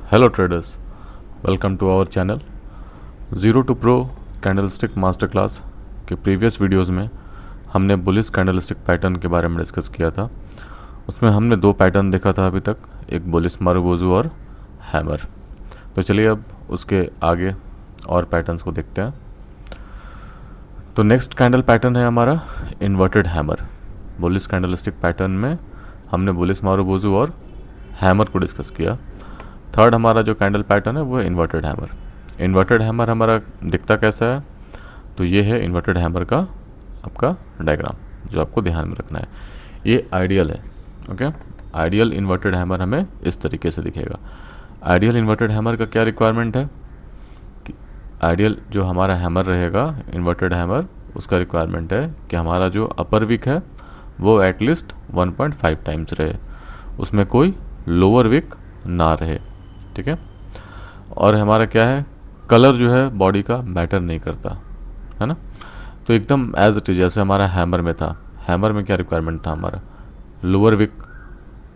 Hello traders, welcome to our channel. Zero to pro candlestick master class के previous videos में हमने bullish candlestick pattern के बारे में डिस्कस किया था। उसमें हमने दो पैटर्न देखा था अभी तक, एक बुलिश मारुबोजू और हैमर। तो चलिए अब उसके आगे और पैटर्न्स को देखते हैं। तो नेक्स्ट कैंडल पैटर्न है हमारा inverted hammer. Bullish candlestick pattern में हमने बुलिश मारुबोजू और हैमर को डिस्कस किया। थर्ड हमारा जो कैंडल पैटर्न है वो है इन्वर्टेड हैमर। इन्वर्टेड हैमर हमारा दिखता कैसा है, तो ये है इन्वर्टेड हैमर का आपका डायग्राम जो आपको ध्यान में रखना है। ये आइडियल है, ओके। आइडियल इन्वर्टेड हैमर हमें इस तरीके से दिखेगा। आइडियल इन्वर्टेड हैमर का क्या रिक्वायरमेंट है कि आइडियल जो हमारा हैमर रहेगा इन्वर्टेड हैमर, उसका रिक्वायरमेंट है कि हमारा जो अपर विक है वो एटलीस्ट 1.5 टाइम्स रहे, उसमें कोई लोअर विक ना रहे, ठीक है। और हमारा क्या है, कलर जो है बॉडी का मैटर नहीं करता है ना। तो एकदम एज इट इज जैसे हमारा हैमर में था। हैमर में क्या रिक्वायरमेंट था, हमारा लोअर विक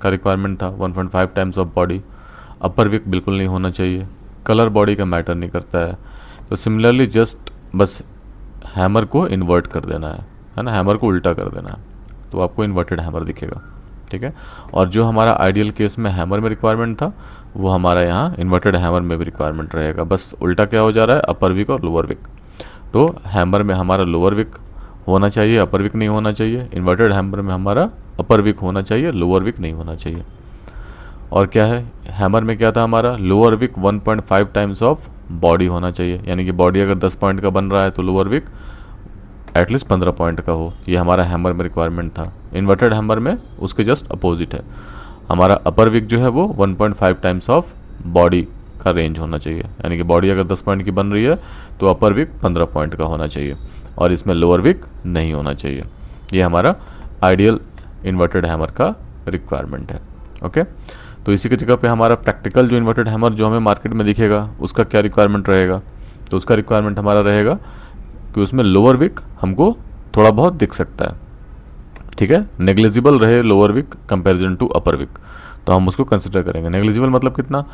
का रिक्वायरमेंट था 1.5 times of body, upper wick बिल्कुल नहीं होना चाहिए, कलर बॉडी का मैटर नहीं करता है। तो सिमिलरली जस्ट बस हैमर को इन्वर्ट कर देना है ना, हैमर को उल्टा कर देना है, तो आपको इन्वर्टेड हैमर दिखेगा, ठीक है। और जो हमारा आइडियल केस में हैमर में रिक्वायरमेंट था वो हमारा यहाँ इन्वर्टेड हैमर में भी रिक्वायरमेंट रहेगा। बस उल्टा क्या हो जा रहा है, अपर विक और लोअर विक। तो हैमर में हमारा लोअर विक होना चाहिए, अपर विक नहीं होना चाहिए। इन्वर्टेड हैमर में हमारा अपर विक होना चाहिए, लोअर विक नहीं होना चाहिए। और क्या है, हैमर में क्या था हमारा, lower wick 1.5 times of body होना चाहिए, यानी कि बॉडी अगर 10 पॉइंट का बन रहा है तो लोअर विक एटलीस्ट 15 पॉइंट का हो। ये हमारा हैमर में रिक्वायरमेंट था। इन्वर्टेड हैमर में उसके जस्ट अपोजिट है, हमारा अपर विक जो है वो 1.5 टाइम्स ऑफ बॉडी का रेंज होना चाहिए, यानी कि बॉडी अगर 10 पॉइंट की बन रही है तो अपर विक 15 पॉइंट का होना चाहिए और इसमें लोअर विक नहीं होना चाहिए। ये हमारा आइडियल इन्वर्टेड हैमर का रिक्वायरमेंट है, ओके। तो इसी की जगह पे हमारा प्रैक्टिकल जो इन्वर्टेड हैमर जो हमें मार्केट में दिखेगा उसका क्या रिक्वायरमेंट रहेगा, तो उसका रिक्वायरमेंट हमारा रहेगा कि उसमें लोअर विक हमको थोड़ा बहुत दिख सकता है, ठीक है। नेग्लिजिबल रहे lower wick comparison to upper wick, तो हम उसको कंसिडर करेंगे। नेग्लिजिबल मतलब कितना,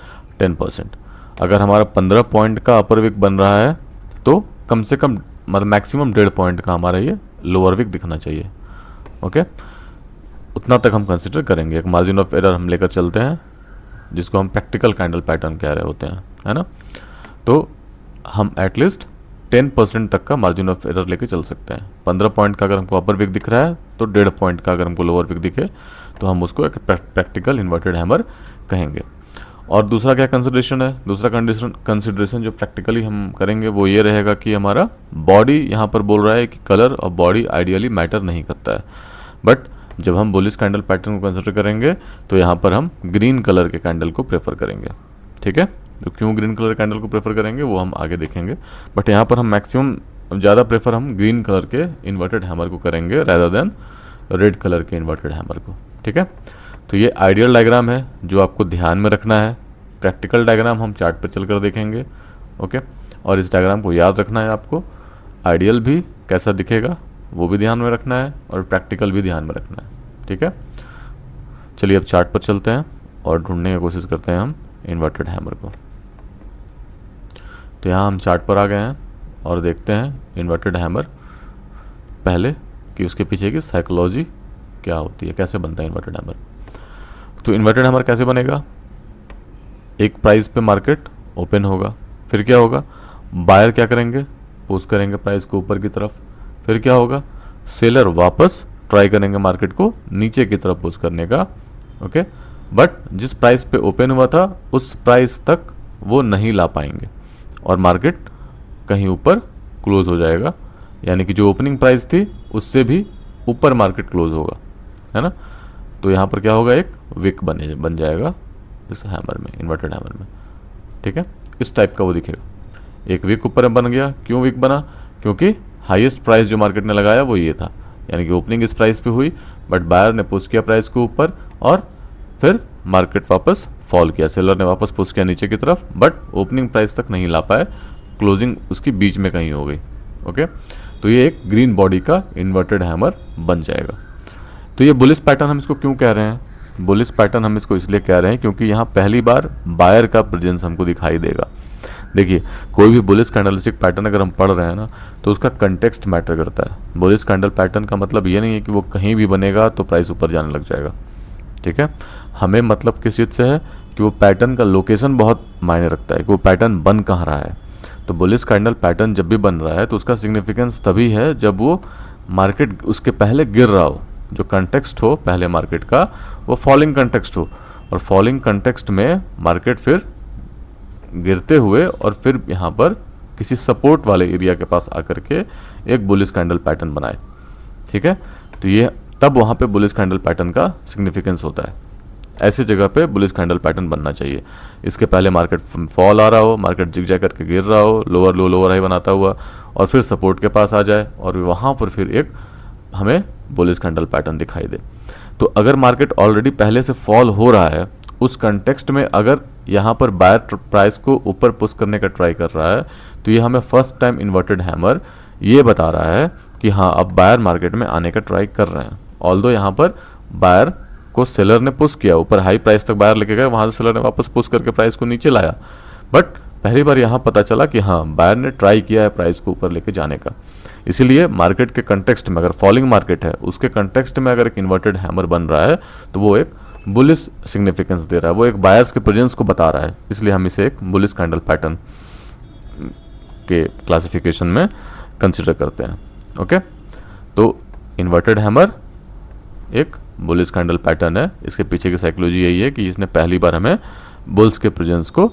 10%। अगर हमारा 15 पॉइंट का अपर विक बन रहा है तो कम से कम मतलब मैक्सिमम 1.5 पॉइंट का हमारा ये लोअर विक दिखना चाहिए, ओके। उतना तक हम कंसिडर करेंगे। एक मार्जिन ऑफ एरर हम लेकर चलते हैं जिसको हम प्रैक्टिकल कैंडल पैटर्न कह रहे होते हैं, है ना। तो हम एटलीस्ट 10% तक का मार्जिन ऑफ एरर लेके चल सकते हैं। 15 पॉइंट का अगर हमको अपर विक दिख रहा है तो 1.5 पॉइंट का अगर हमको लोअर विक दिखे तो हम उसको एक प्रैक्टिकल इन्वर्टेड हैमर कहेंगे। और दूसरा क्या कंसिडरेशन है, दूसरा कंसिडरेशन जो प्रैक्टिकली हम करेंगे वो ये रहेगा कि हमारा बॉडी, यहाँ पर बोल रहा है कि कलर और बॉडी आइडियली मैटर नहीं करता है, बट जब हम बुलिश कैंडल पैटर्न को कंसिडर करेंगे तो यहाँ पर हम ग्रीन कलर के कैंडल को प्रेफर करेंगे, ठीक है। तो क्यों ग्रीन कलर कैंडल को प्रेफर करेंगे वो हम आगे देखेंगे, बट यहाँ पर हम मैक्सिमम ज़्यादा प्रेफर हम ग्रीन कलर के इन्वर्टेड हैमर को करेंगे रादर देन रेड कलर के इन्वर्टेड हैमर को, ठीक है। तो ये आइडियल डायग्राम है जो आपको ध्यान में रखना है। प्रैक्टिकल डायग्राम हम चार्ट पर चलकर देखेंगे, ओके। और इस डायग्राम को याद रखना है आपको, आइडियल भी कैसा दिखेगा वो भी ध्यान में रखना है और प्रैक्टिकल भी ध्यान में रखना है, ठीक है। चलिए अब चार्ट पर चलते हैं और ढूंढने की कोशिश करते हैं हम इन्वर्टेड हैमर को। तो यहाँ हम चार्ट पर आ गए हैं और देखते हैं इन्वर्टेड हैमर पहले कि उसके पीछे की साइकोलॉजी क्या होती है, कैसे बनता है इन्वर्टेड हैमर। तो इन्वर्टेड हैमर कैसे बनेगा, एक प्राइस पे मार्केट ओपन होगा, फिर क्या होगा, बायर क्या करेंगे, पुश करेंगे प्राइस को ऊपर की तरफ, फिर क्या होगा, सेलर वापस ट्राई करेंगे मार्केट को नीचे की तरफ पुश करने का, ओके। बट जिस प्राइस पे ओपन हुआ था उस प्राइस तक वो नहीं ला पाएंगे और मार्केट कहीं ऊपर क्लोज हो जाएगा, यानी कि जो ओपनिंग प्राइस थी उससे भी ऊपर मार्केट क्लोज होगा, है ना। तो यहाँ पर क्या होगा, एक विक बन जाएगा इस हैमर में, इन्वर्टेड हैमर में, ठीक है। इस टाइप का वो दिखेगा, एक विक ऊपर बन गया। क्यों विक बना, क्योंकि हाईएस्ट प्राइस जो मार्केट ने लगाया वो ये था, यानी कि ओपनिंग इस प्राइस पे हुई बट बायर ने पुश किया प्राइस को ऊपर और फिर मार्केट वापस फॉल किया, सेलर ने वापस पुश किया नीचे की तरफ बट ओपनिंग प्राइस तक नहीं ला पाए, क्लोजिंग उसकी बीच में कहीं हो गई, ओके। तो ये एक ग्रीन बॉडी का इन्वर्टेड हैमर बन जाएगा। तो ये बुलिश पैटर्न हम इसको क्यों कह रहे हैं, बुलिश पैटर्न हम इसको इसलिए कह रहे हैं क्योंकि यहाँ पहली बार बायर का प्रेजेंस हमको दिखाई देगा। देखिए, कोई भी बुलिश कैंडलस्टिक पैटर्न अगर हम पढ़ रहे हैं ना, तो उसका कंटेक्स्ट मैटर करता है। बुलिश कैंडल पैटर्न का मतलब ये नहीं है कि वो कहीं भी बनेगा तो प्राइस ऊपर जाने लग जाएगा, ठीक है। हमें मतलब किस चीज़ से है कि वो पैटर्न का लोकेशन बहुत मायने रखता है कि वो पैटर्न बन कहाँ रहा है। तो बुलिश कैंडल पैटर्न जब भी बन रहा है तो उसका सिग्निफिकेंस तभी है जब वो मार्केट उसके पहले गिर रहा हो, जो कंटेक्स्ट हो पहले मार्केट का वो फॉलिंग कंटेक्स्ट हो, और फॉलिंग कंटेक्स्ट में मार्केट फिर गिरते हुए और फिर यहाँ पर किसी सपोर्ट वाले एरिया के पास आकर के एक बुलिश कैंडल पैटर्न बनाए, ठीक है। तो ये तब वहाँ पे बुलिश कैंडल पैटर्न का सिग्निफिकेंस होता है। ऐसी जगह पे बुलिश कैंडल पैटर्न बनना चाहिए। इसके पहले मार्केट फॉल आ रहा हो, मार्केट जिग-जैग करके गिर रहा हो, लोअर लो लोअर हाई बनाता हुआ, और फिर सपोर्ट के पास आ जाए और वहाँ पर फिर एक हमें बुलिश कैंडल पैटर्न दिखाई दे। तो अगर मार्केट ऑलरेडी पहले से फॉल हो रहा है, उस कंटेक्स्ट में अगर यहाँ पर बायर प्राइस को ऊपर पुश करने का ट्राई कर रहा है, तो ये हमें फर्स्ट टाइम इन्वर्टेड हैमर ये बता रहा है कि हाँ, अब बायर मार्केट में आने का ट्राई कर रहे हैं। ऑल्दो यहाँ पर बायर को सेलर ने पुश किया, ऊपर हाई प्राइस तक बायर लेके गए, वहाँ से सेलर ने वापस पुश करके प्राइस को नीचे लाया, बट पहली बार यहाँ पता चला कि हाँ, बायर ने ट्राई किया है प्राइस को ऊपर लेके जाने का। इसीलिए मार्केट के कंटेक्स्ट में, अगर फॉलिंग मार्केट है उसके कंटेक्स्ट में अगर एक इन्वर्टेड हैमर बन रहा है तो वो एक बुलिश सिग्निफिकेंस दे रहा है, वो एक बायर्स के प्रेजेंस को बता रहा है। इसलिए हम इसे एक बुलिश कैंडल पैटर्न के क्लासिफिकेशन में कंसिडर करते हैं। ओके, तो इन्वर्टेड हैमर एक बुलिश कैंडल पैटर्न है। इसके पीछे की साइकोलॉजी यही है कि इसने पहली बार हमें बुल्स के प्रेजेंस को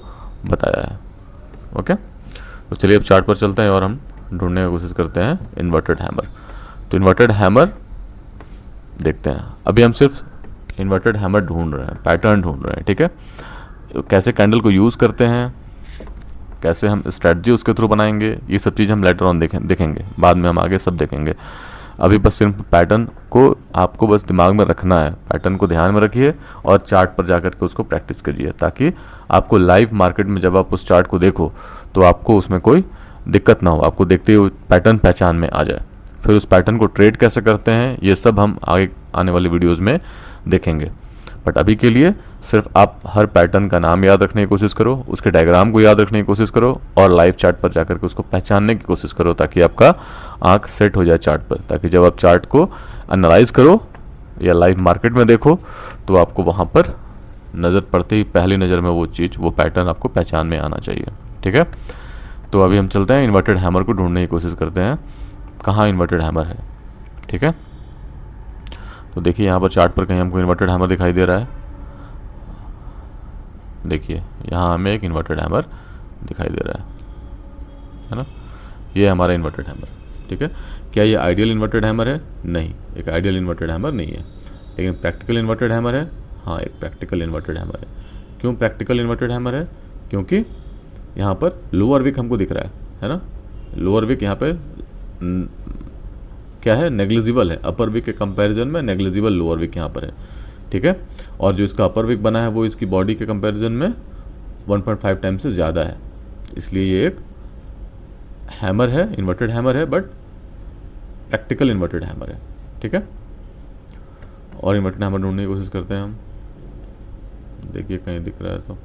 बताया है। ओके, तो चलिए अब चार्ट पर चलते हैं और हम ढूंढने की कोशिश करते हैं इन्वर्टेड हैमर। तो इन्वर्टेड हैमर देखते हैं। अभी हम सिर्फ इन्वर्टेड हैमर ढूंढ रहे हैं, पैटर्न ढूंढ रहे हैं, ठीक है। कैसे कैंडल को यूज़ करते हैं, कैसे हम स्ट्रेटजी उसके थ्रू बनाएंगे, ये सब चीज़ हम लेटर ऑन देखेंगे, बाद में हम आगे सब देखेंगे। अभी बस सिर्फ पैटर्न को आपको बस दिमाग में रखना है, पैटर्न को ध्यान में रखिए और चार्ट पर जाकर के उसको प्रैक्टिस करिए, ताकि आपको लाइव मार्केट में जब आप उस चार्ट को देखो तो आपको उसमें कोई दिक्कत ना हो, आपको देखते हुए पैटर्न पहचान में आ जाए। फिर उस पैटर्न को ट्रेड कैसे करते हैं ये सब हम आगे आने वाली वीडियोज़ में देखेंगे। बट अभी के लिए सिर्फ आप हर पैटर्न का नाम याद रखने की कोशिश करो, उसके डायग्राम को याद रखने की कोशिश करो और लाइव चार्ट पर जाकर के उसको पहचानने की कोशिश करो, ताकि आपका आंख सेट हो जाए चार्ट पर, ताकि जब आप चार्ट को एनालाइज करो या लाइव मार्केट में देखो तो आपको वहाँ पर नज़र पड़ते ही पहली नज़र में वो चीज़, वो पैटर्न आपको पहचान में आना चाहिए, ठीक है। तो अभी हम चलते हैं इन्वर्टेड हैमर को ढूंढने की कोशिश करते हैं, कहाँ इन्वर्टेड हैमर है, ठीक है। तो देखिए यहाँ पर चार्ट पर कहीं हमको इन्वर्टेड हैमर दिखाई दे रहा है। देखिए यहाँ हमें एक इन्वर्टेड हैमर दिखाई दे रहा है ना, ये हमारा इन्वर्टेड हैमर, ठीक है। क्या ये आइडियल इन्वर्टेड हैमर है? नहीं, एक आइडियल इन्वर्टेड हैमर नहीं है, लेकिन प्रैक्टिकल इन्वर्टेड हैमर है। हाँ, एक प्रैक्टिकल इन्वर्टेड हैमर है। क्यों प्रैक्टिकल इन्वर्टेड हैमर है? क्योंकि यहाँ पर लोअर विक हमको दिख रहा है ना, लोअर विक यहाँ पे क्या है, नेग्लिजिबल है। अपर विक के कंपैरिजन में नेग्लिजिबल लोअर विक यहाँ पर है, ठीक है। और जो इसका अपर विक बना है वो इसकी बॉडी के कंपैरिजन में 1.5 टाइम से ज़्यादा है, इसलिए ये एक हैमर है, इन्वर्टेड हैमर है, बट प्रैक्टिकल इन्वर्टेड हैमर है, ठीक है। और इन्वर्टेड हैमर ढूंढने की कोशिश करते हैं हम। देखिए कहीं दिख रहा है तो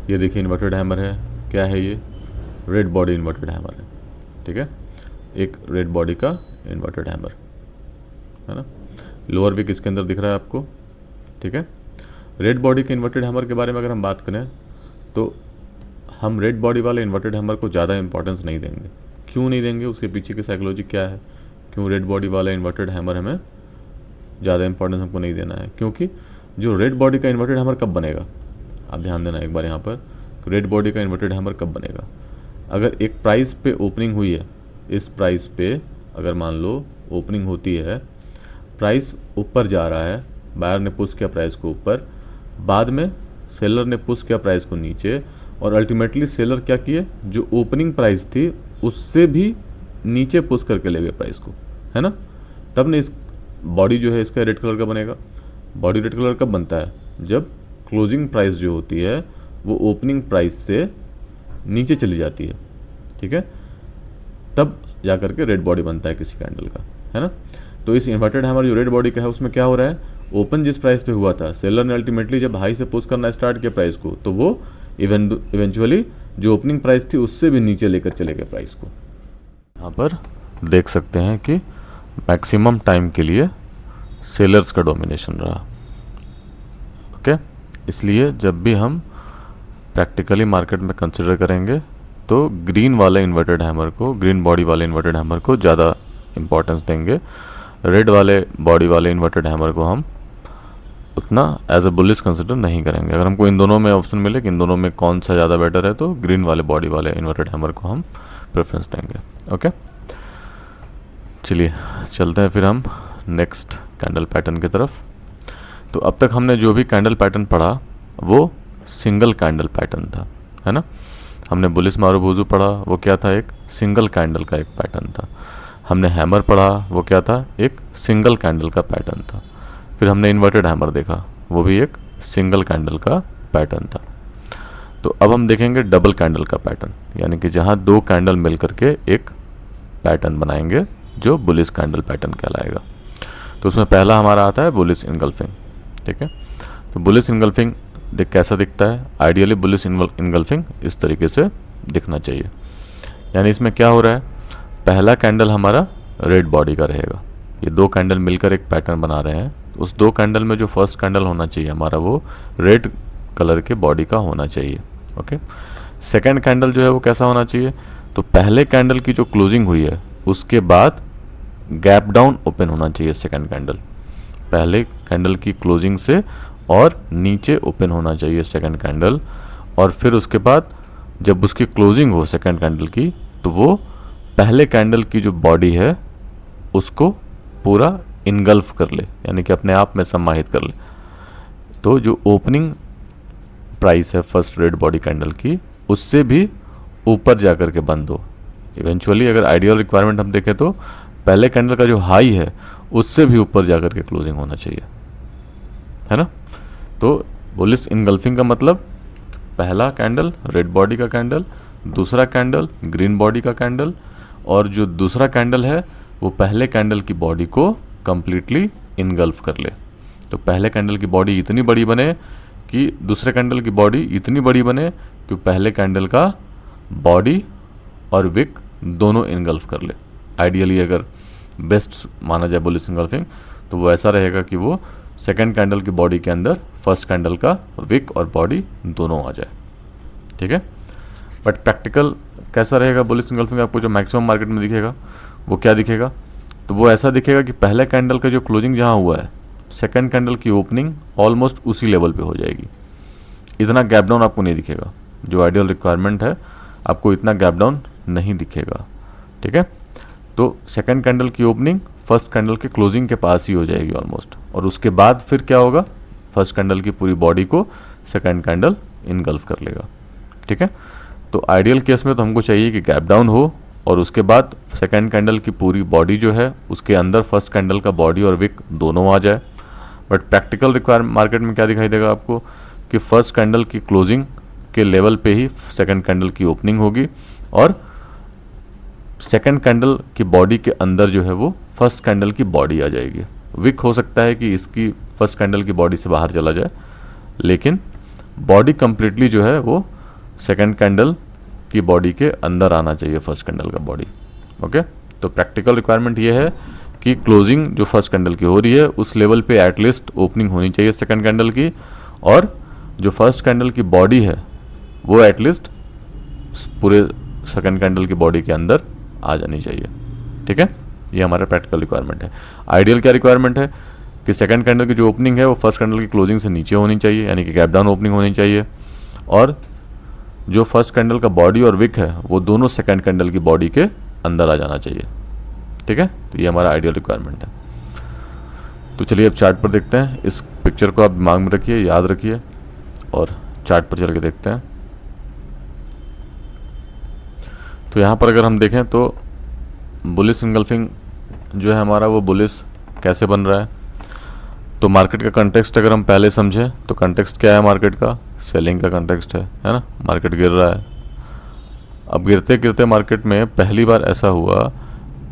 ये देखिए इन्वर्टेड हैमर है। क्या है ये? रेड बॉडी इन्वर्टेड हैमर है, ठीक है। एक रेड बॉडी का इन्वर्टेड हैमर है ना। लोअर विक इसके अंदर दिख रहा है आपको, ठीक है। रेड बॉडी के इन्वर्टेड हैमर के बारे में अगर हम बात करें तो हम रेड बॉडी वाले इन्वर्टेड हैमर को ज़्यादा इंपॉर्टेंस नहीं देंगे। क्यों नहीं देंगे? उसके पीछे की साइकोलॉजी क्या है, क्यों रेड बॉडी वाला इन्वर्टेड हैमर हमें ज़्यादा इंपॉर्टेंस हमको नहीं देना है? क्योंकि जो रेड बॉडी का इन्वर्टेड हैमर कब बनेगा, आप ध्यान देना एक बार यहाँ पर, रेड बॉडी का इन्वर्टेड हैमर कब बनेगा? अगर एक प्राइस पे ओपनिंग हुई है, इस प्राइस पे अगर मान लो ओपनिंग होती है, प्राइस ऊपर जा रहा है, बायर ने पुश किया प्राइस को ऊपर, बाद में सेलर ने पुश किया प्राइस को नीचे, और अल्टीमेटली सेलर क्या किए, जो ओपनिंग प्राइस थी उससे भी नीचे पुश करके ले गए प्राइस को, है ना। तब ने इस बॉडी जो है इसका रेड कलर का बनेगा। बॉडी रेड कलर कब बनता है? जब क्लोजिंग प्राइस जो होती है वो ओपनिंग प्राइस से नीचे चली जाती है, ठीक है। तब जा करके रेड बॉडी बनता है किसी कैंडल का, है ना। तो इस इन्वर्टेड हैमर जो रेड बॉडी का है उसमें क्या हो रहा है, ओपन जिस प्राइस पे हुआ था, सेलर ने अल्टीमेटली जब हाई से पुश करना स्टार्ट किया प्राइस को, तो वो इवेंचुअली जो ओपनिंग प्राइस थी उससे भी नीचे लेकर चले गए प्राइस को। यहाँ पर देख सकते हैं कि मैक्सिमम टाइम के लिए सेलर्स का डोमिनेशन रहा। ओके, इसलिए जब भी हम प्रैक्टिकली मार्केट में कंसिडर करेंगे तो ग्रीन वाले इन्वर्टेड हैमर को, ग्रीन बॉडी वाले इन्वर्टेड हैमर को ज़्यादा इंपॉर्टेंस देंगे। रेड वाले बॉडी वाले इन्वर्टेड हैमर को हम उतना एज अ बुलिश कंसिडर नहीं करेंगे। अगर हमको इन दोनों में ऑप्शन मिले कि इन दोनों में कौन सा ज़्यादा बेटर है, तो ग्रीन वाले बॉडी वाले इन्वर्टेड हैमर को हम प्रेफरेंस देंगे। ओके, चलिए चलते हैं फिर हम नेक्स्ट कैंडल पैटर्न की तरफ। तो अब तक हमने जो भी कैंडल पैटर्न पढ़ा वो सिंगल कैंडल पैटर्न था, है ना। हमने बुलिश मारुबुजु पढ़ा, वो क्या था, एक सिंगल कैंडल का एक पैटर्न था। हमने हैमर पढ़ा, वो क्या था, एक सिंगल कैंडल का पैटर्न था। फिर हमने इन्वर्टेड हैमर देखा, वो भी एक सिंगल कैंडल का पैटर्न था। तो अब हम देखेंगे डबल कैंडल का पैटर्न, यानी कि जहाँ दो कैंडल मिल करके एक पैटर्न बनाएंगे जो बुलिश कैंडल पैटर्न कहलाएगा। तो उसमें पहला हमारा आता है बुलिश इनगल्फिंग, ठीक है। तो बुलिश इनगल्फिंग देख कैसा दिखता है, आइडियली बुलिश इनगल्फिंग इस तरीके से दिखना चाहिए। यानी इसमें क्या हो रहा है, पहला कैंडल हमारा रेड बॉडी का रहेगा, ये दो कैंडल मिलकर एक पैटर्न बना रहे हैं। उस दो कैंडल में जो फर्स्ट कैंडल होना चाहिए हमारा, वो रेड कलर के बॉडी का होना चाहिए। ओके, सेकेंड कैंडल जो है वो कैसा होना चाहिए, तो पहले कैंडल की जो क्लोजिंग हुई है उसके बाद गैप डाउन ओपन होना चाहिए सेकेंड कैंडल, पहले कैंडल की क्लोजिंग से और नीचे ओपन होना चाहिए सेकेंड कैंडल। और फिर उसके बाद जब उसकी क्लोजिंग हो सेकेंड कैंडल की, तो वो पहले कैंडल की जो बॉडी है उसको पूरा इनगल्फ कर ले, यानी कि अपने आप में समाहित कर ले। तो जो ओपनिंग प्राइस है फर्स्ट रेड बॉडी कैंडल की, उससे भी ऊपर जाकर के बंद हो। इवेंचुअली अगर आइडियल रिक्वायरमेंट हम देखें तो पहले कैंडल का जो हाई है उससे भी ऊपर जाकर के क्लोजिंग होना चाहिए, है ना। तो बुलिश इनगल्फिंग का मतलब पहला कैंडल रेड बॉडी का कैंडल, दूसरा कैंडल ग्रीन बॉडी का कैंडल, और जो दूसरा कैंडल है वो पहले कैंडल की बॉडी को कंप्लीटली इनगल्फ कर ले। तो पहले कैंडल की बॉडी इतनी बड़ी बने कि दूसरे कैंडल की बॉडी इतनी बड़ी बने कि पहले कैंडल का बॉडी और विक दोनों इनगल्फ कर ले। आइडियली अगर बेस्ट माना जाए बुलिश इनगल्फिंग, तो वो ऐसा रहेगा कि वो सेकेंड कैंडल की बॉडी के अंदर फर्स्ट कैंडल का विक और बॉडी दोनों आ जाए, ठीक है। बट प्रैक्टिकल कैसा रहेगा बुलिश इनगल्फिंग, आपको जो मैक्सिमम मार्केट में दिखेगा वो क्या दिखेगा, तो वो ऐसा दिखेगा कि पहले कैंडल का जो क्लोजिंग जहाँ हुआ है, सेकेंड कैंडल की ओपनिंग ऑलमोस्ट उसी लेवल पे हो जाएगी। इतना गैप डाउन आपको नहीं दिखेगा, जो आइडियल रिक्वायरमेंट है आपको इतना गैप डाउन नहीं दिखेगा, ठीक है। तो सेकेंड कैंडल की ओपनिंग फर्स्ट कैंडल के क्लोजिंग के पास ही हो जाएगी ऑलमोस्ट, और उसके बाद फिर क्या होगा, फर्स्ट कैंडल की पूरी बॉडी को सेकेंड कैंडल इनगल्फ कर लेगा, ठीक है। तो आइडियल केस में तो हमको चाहिए कि गैप डाउन हो और उसके बाद सेकेंड कैंडल की पूरी बॉडी जो है उसके अंदर फर्स्ट कैंडल का बॉडी और विक दोनों आ जाए। बट प्रैक्टिकल रिक्वायरमेंट मार्केट में क्या दिखाई देगा आपको, कि फर्स्ट कैंडल की क्लोजिंग के लेवल पे ही सेकेंड कैंडल की ओपनिंग होगी, और सेकेंड कैंडल की बॉडी के अंदर जो है वो फर्स्ट कैंडल की बॉडी आ जाएगी। विक हो सकता है कि इसकी फर्स्ट कैंडल की बॉडी से बाहर चला जाए, लेकिन बॉडी कंप्लीटली जो है वो सेकेंड कैंडल की बॉडी के अंदर आना चाहिए फर्स्ट कैंडल का बॉडी। ओके, तो प्रैक्टिकल रिक्वायरमेंट ये है कि क्लोजिंग जो फर्स्ट कैंडल की हो रही है उस लेवल पे एटलीस्ट ओपनिंग होनी चाहिए सेकेंड कैंडल की, और जो फर्स्ट कैंडल की बॉडी है वो एटलीस्ट पूरे सेकेंड कैंडल की बॉडी के अंदर आ जानी चाहिए, ठीक है। ये हमारा प्रैक्टिकल रिक्वायरमेंट है। आइडियल क्या रिक्वायरमेंट है कि सेकेंड कैंडल की जो ओपनिंग है वो फर्स्ट कैंडल की क्लोजिंग से नीचे होनी चाहिए, यानी कि गैप डाउन ओपनिंग होनी चाहिए, और जो फर्स्ट कैंडल का बॉडी और विक है वो दोनों सेकेंड कैंडल की बॉडी के अंदर आ जाना चाहिए, ठीक है। तो ये हमारा आइडियल रिक्वायरमेंट है। तो चलिए अब चार्ट पर देखते हैं। इस पिक्चर को आप दिमाग में रखिए, याद रखिए, और चार्ट पर चल के देखते हैं। तो यहाँ पर अगर हम देखें तो बुलिश इनगल्फिंग जो है हमारा, वो बुलिश कैसे बन रहा है, तो मार्केट का कंटेक्स्ट अगर हम पहले समझें तो कंटेक्स्ट क्या है मार्केट का, सेलिंग का कंटेक्स्ट है ना। मार्केट गिर रहा है, अब गिरते गिरते मार्केट में पहली बार ऐसा हुआ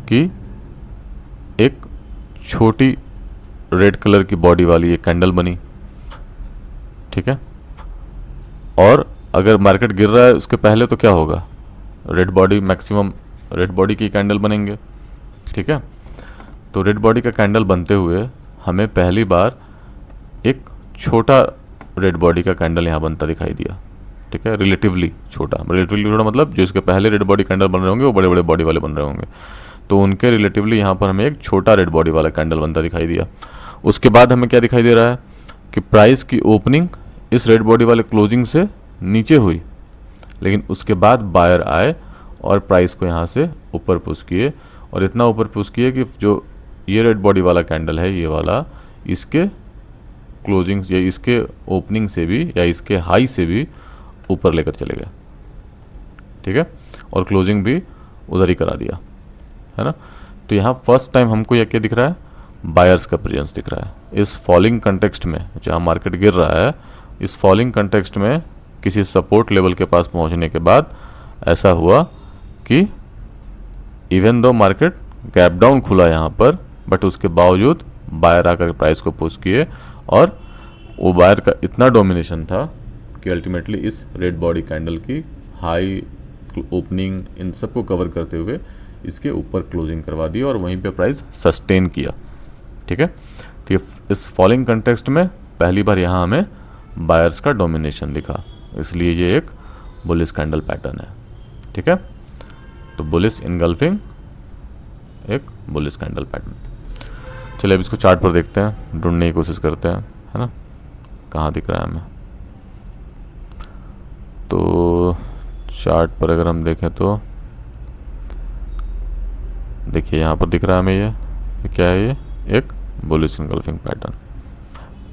कि एक छोटी रेड कलर की बॉडी वाली एक कैंडल बनी, ठीक है। और अगर मार्केट गिर रहा है उसके पहले तो क्या होगा, red body, maximum red body की कैंडल बनेंगे, ठीक है। तो रेड बॉडी का कैंडल बनते हुए हमें पहली बार एक छोटा रेड बॉडी का कैंडल यहाँ बनता दिखाई दिया, ठीक है। रिलेटिवली छोटा मतलब जो इसके पहले रेड बॉडी कैंडल बन रहे होंगे वो बड़े बड़े बॉडी वाले बन रहे होंगे, तो उनके रिलेटिवली यहाँ पर हमें एक छोटा रेड बॉडी वाला कैंडल बनता दिखाई दिया। उसके बाद हमें क्या दिखाई दे रहा है कि प्राइस की ओपनिंग इस रेड बॉडी वाले क्लोजिंग से नीचे हुई, लेकिन उसके बाद बायर आए और प्राइस को यहाँ से ऊपर पुश किए, और इतना ऊपर पुश किए कि जो ये रेड बॉडी वाला कैंडल है ये वाला, इसके क्लोजिंग या इसके ओपनिंग से भी या इसके हाई से भी ऊपर लेकर चले गए, ठीक है। और क्लोजिंग भी उधर ही करा दिया, है ना। तो यहाँ फर्स्ट टाइम हमको यह क्या दिख रहा है, बायर्स का प्रेजेंस दिख रहा है। इस फॉलिंग कंटेक्स्ट में जहाँ मार्केट गिर रहा है, इस फॉलिंग कंटेक्स्ट में किसी सपोर्ट लेवल के पास पहुँचने के बाद ऐसा हुआ कि even though market gap down खुला यहाँ पर, बट उसके बावजूद बायर आकर प्राइस को पुश किए, और वो बायर का इतना डोमिनेशन था कि अल्टीमेटली इस रेड बॉडी कैंडल की हाई, ओपनिंग, इन सबको कवर करते हुए इसके ऊपर क्लोजिंग करवा दी और वहीं पे प्राइस सस्टेन किया, ठीक है। तो इस फॉलिंग कंटेक्स्ट में पहली बार यहाँ हमें बायर्स का डोमिनेशन दिखा, इसलिए ये एक बुलिश कैंडल पैटर्न है, ठीक है। तो बुलिश इनगल्फिंग एक बुलिश कैंडल पैटर्न। चलिए अब इसको चार्ट पर देखते हैं, ढूंढने की कोशिश करते हैं, है ना, कहाँ दिख रहा है हमें। तो चार्ट पर अगर हम देखें तो देखिए यहाँ पर दिख रहा है हमें, ये क्या है, ये एक बुलिश इनगल्फिंग पैटर्न।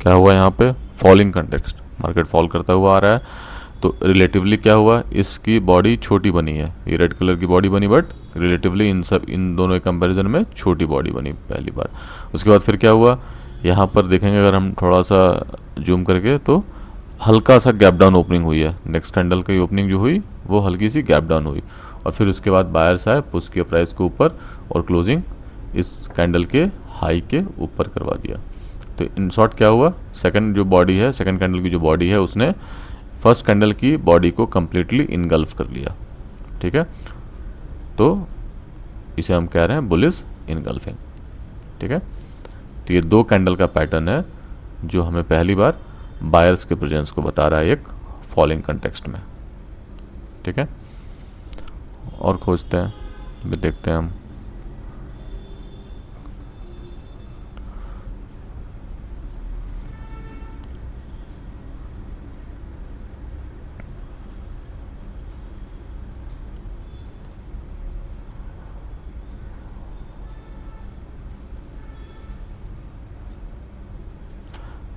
क्या हुआ यहाँ पे, फॉलिंग कंटेक्स्ट, मार्केट फॉल करता हुआ आ रहा है, तो रिलेटिवली क्या हुआ, इसकी बॉडी छोटी बनी है, ये रेड कलर की बॉडी बनी, बट रिलेटिवली इन दोनों के कंपैरिजन में छोटी बॉडी बनी पहली बार। उसके बाद फिर क्या हुआ, यहाँ पर देखेंगे अगर हम थोड़ा सा जूम करके, तो हल्का सा गैप डाउन ओपनिंग हुई है। नेक्स्ट कैंडल की ओपनिंग जो हुई वो हल्की सी गैप डाउन हुई, और फिर उसके बाद बायर्स आए, पुश किया प्राइस को ऊपर, और क्लोजिंग इस कैंडल के हाई के ऊपर करवा दिया। तो इन शॉर्ट क्या हुआ, सेकंड जो बॉडी है, सेकंड कैंडल की जो बॉडी है, उसने फर्स्ट कैंडल की बॉडी को कंप्लीटली इनगल्फ कर लिया, ठीक है। तो इसे हम कह रहे हैं बुलिश इनगल्फिंग, ठीक है। तो ये दो कैंडल का पैटर्न है जो हमें पहली बार बायर्स के प्रेजेंस को बता रहा है एक फॉलिंग कंटेक्स्ट में, ठीक है। और खोजते हैं, देखते हैं हम।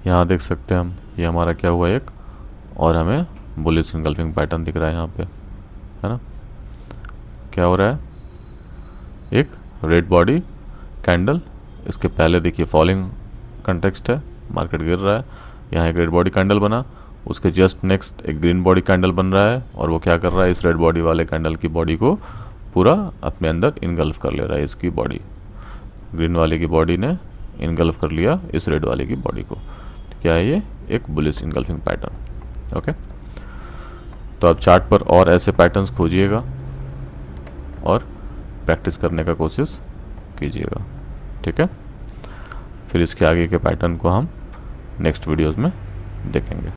यहाँ देख सकते हैं हम, ये हमारा क्या हुआ एक, और हमें बुलिश इनगल्फिंग पैटर्न दिख रहा है यहाँ पे, है ना। क्या हो रहा है, एक रेड बॉडी कैंडल, इसके पहले देखिए फॉलिंग कंटेक्स्ट है, मार्केट गिर रहा है, यहाँ एक रेड बॉडी कैंडल बना, उसके जस्ट नेक्स्ट एक ग्रीन बॉडी कैंडल बन रहा है, और वो क्या कर रहा है, इस रेड बॉडी वाले कैंडल की बॉडी को पूरा अपने अंदर इनगल्फ कर ले रहा है। इसकी बॉडी, ग्रीन वाले की बॉडी ने इनगल्फ कर लिया इस रेड वाले की बॉडी को। क्या है ये, एक बुलिश इनगल्फिंग पैटर्न, ओके। तो आप चार्ट पर और ऐसे पैटर्न्स खोजिएगा और प्रैक्टिस करने का कोशिश कीजिएगा, ठीक है। फिर इसके आगे के पैटर्न को हम नेक्स्ट वीडियोस में देखेंगे।